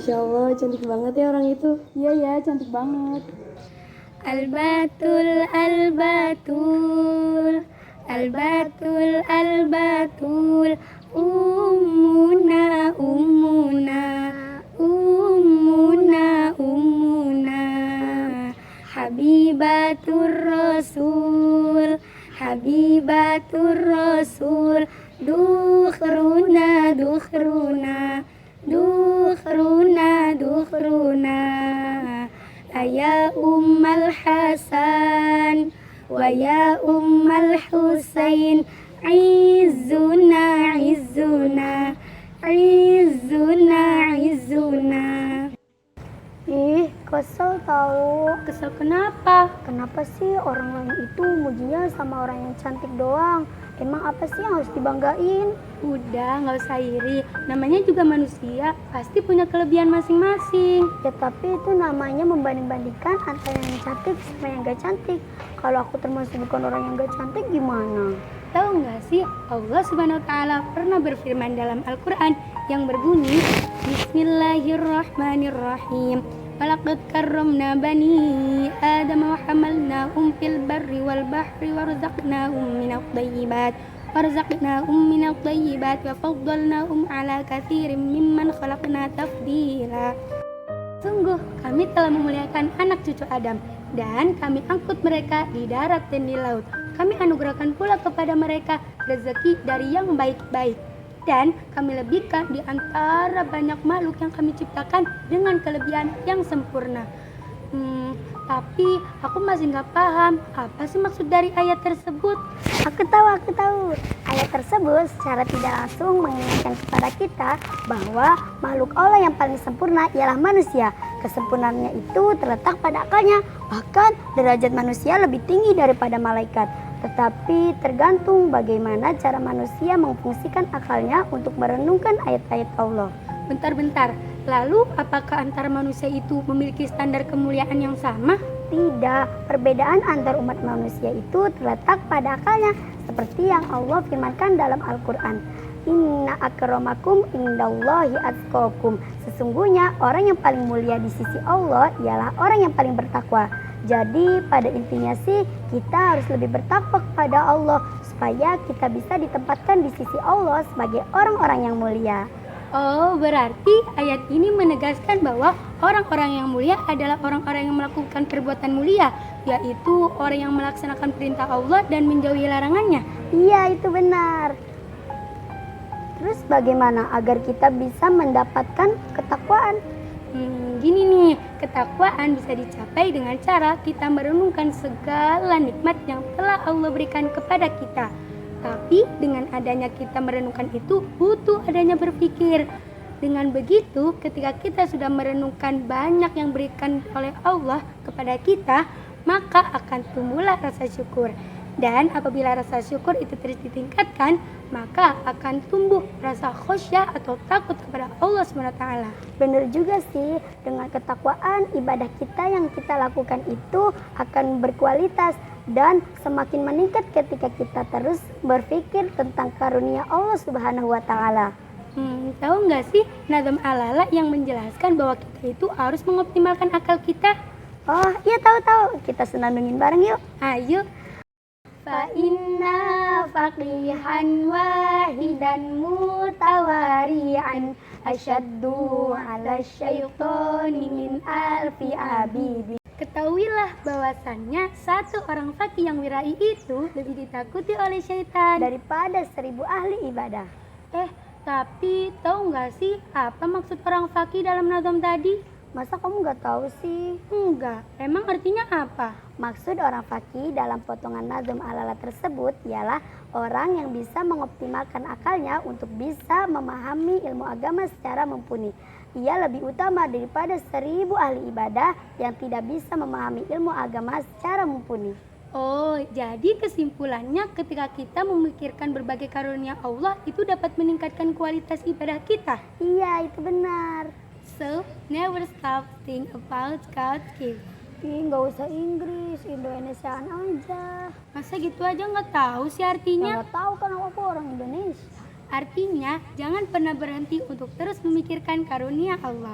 Masya Allah, cantik banget ya orang itu. Iya ya, cantik banget. Al-batul, al-batul, al-batul, al-batul, ummuna, ummuna, ummuna, ummuna, habibatur rasul, habibatur rasul, dukhruna, dukhruna, dukhruna, dukhruna, ya ummal hasan wa ya ummal husain, izzuna, izzuna, izzuna, izzuna. Ih, kesel tahu. Kesel kenapa? Kenapa sih orang lain itu mujinya sama orang yang cantik doang? Emang apa sih yang harus dibanggain? Udah, nggak usah iri. Namanya juga manusia, pasti punya kelebihan masing-masing. Ya tapi itu namanya membanding-bandingkan antara yang cantik sama yang gak cantik. Kalau aku termasuk bukan orang yang gak cantik gimana? Tahu nggak sih, Allah Subhanahu wa Ta'ala pernah berfirman dalam Al-Quran yang berbunyi, Bismillahirrahmanirrahim. Walaqad karramna bani Adam wa hamalnahum fil barri wal bahri warzaqnahum minat thayyibat wa faddalnahum ala katsirin mimman khalaqna tafdila. Sungguh kami telah memuliakan anak cucu Adam dan kami angkut mereka di darat dan di laut. Kami anugerahkan pula kepada mereka rezeki dari yang baik-baik. Dan kami lebihkan di antara banyak makhluk yang kami ciptakan dengan kelebihan yang sempurna. Tapi aku masih nggak paham apa sih maksud dari ayat tersebut. Aku tahu. Ayat tersebut secara tidak langsung mengingatkan kepada kita bahwa makhluk Allah yang paling sempurna ialah manusia. Kesempurnaannya itu terletak pada akalnya. Bahkan derajat manusia lebih tinggi daripada malaikat. Tetapi tergantung bagaimana cara manusia memfungsikan akalnya untuk merenungkan ayat-ayat Allah. Bentar, lalu apakah antara manusia itu memiliki standar kemuliaan yang sama? Tidak, perbedaan antar umat manusia itu terletak pada akalnya. Seperti yang Allah firmankan dalam Al-Quran. Inna akramakum indallahi atqakum. Sesungguhnya orang yang paling mulia di sisi Allah ialah orang yang paling bertakwa. Jadi pada intinya sih kita harus lebih bertakwa kepada Allah supaya kita bisa ditempatkan di sisi Allah sebagai orang-orang yang mulia. Oh, berarti ayat ini menegaskan bahwa orang-orang yang mulia adalah orang-orang yang melakukan perbuatan mulia, yaitu orang yang melaksanakan perintah Allah dan menjauhi larangannya. Iya, itu benar. Terus bagaimana agar kita bisa mendapatkan ketakwaan? Gini nih, ketakwaan bisa dicapai dengan cara kita merenungkan segala nikmat yang telah Allah berikan kepada kita. Tapi dengan adanya kita merenungkan itu butuh adanya berpikir. Dengan begitu, ketika kita sudah merenungkan banyak yang berikan oleh Allah kepada kita, maka akan tumbuhlah rasa syukur. Dan apabila rasa syukur itu terus ditingkatkan, maka akan tumbuh rasa khosyah atau takut kepada Allah SWT. Benar juga sih, dengan ketakwaan ibadah kita yang kita lakukan itu akan berkualitas dan semakin meningkat ketika kita terus berpikir tentang karunia Allah Subhanahu wa Ta'ala. Tahu nggak sih Nadam Alala yang menjelaskan bahwa kita itu harus mengoptimalkan akal kita? Oh iya, tahu. Kita senandungin bareng yuk. Ayo. Fa inna faqihan wahidan mutawari'an asyaddu ala syaitani min alfi abidi. Ketahuilah bahwasannya satu orang faqih yang wirai itu lebih ditakuti oleh syaitan daripada 1000 ahli ibadah. Tapi tahu nggak sih apa maksud orang faqih dalam nazam tadi? Masa kamu nggak tahu sih? Enggak, emang artinya apa? Maksud orang faqih dalam potongan Nazm Al-Ala tersebut ialah orang yang bisa mengoptimalkan akalnya untuk bisa memahami ilmu agama secara mumpuni. Ia lebih utama daripada 1000 ahli ibadah yang tidak bisa memahami ilmu agama secara mumpuni. Oh, jadi kesimpulannya ketika kita memikirkan berbagai karunia Allah itu dapat meningkatkan kualitas ibadah kita. Iya, itu benar. So, never stop think about God's gift. Nggak usah Inggris, Indonesiaan aja. Masa gitu aja nggak tahu sih artinya? Nggak tahu kan aku orang Indonesia. Artinya, jangan pernah berhenti untuk terus memikirkan karunia Allah.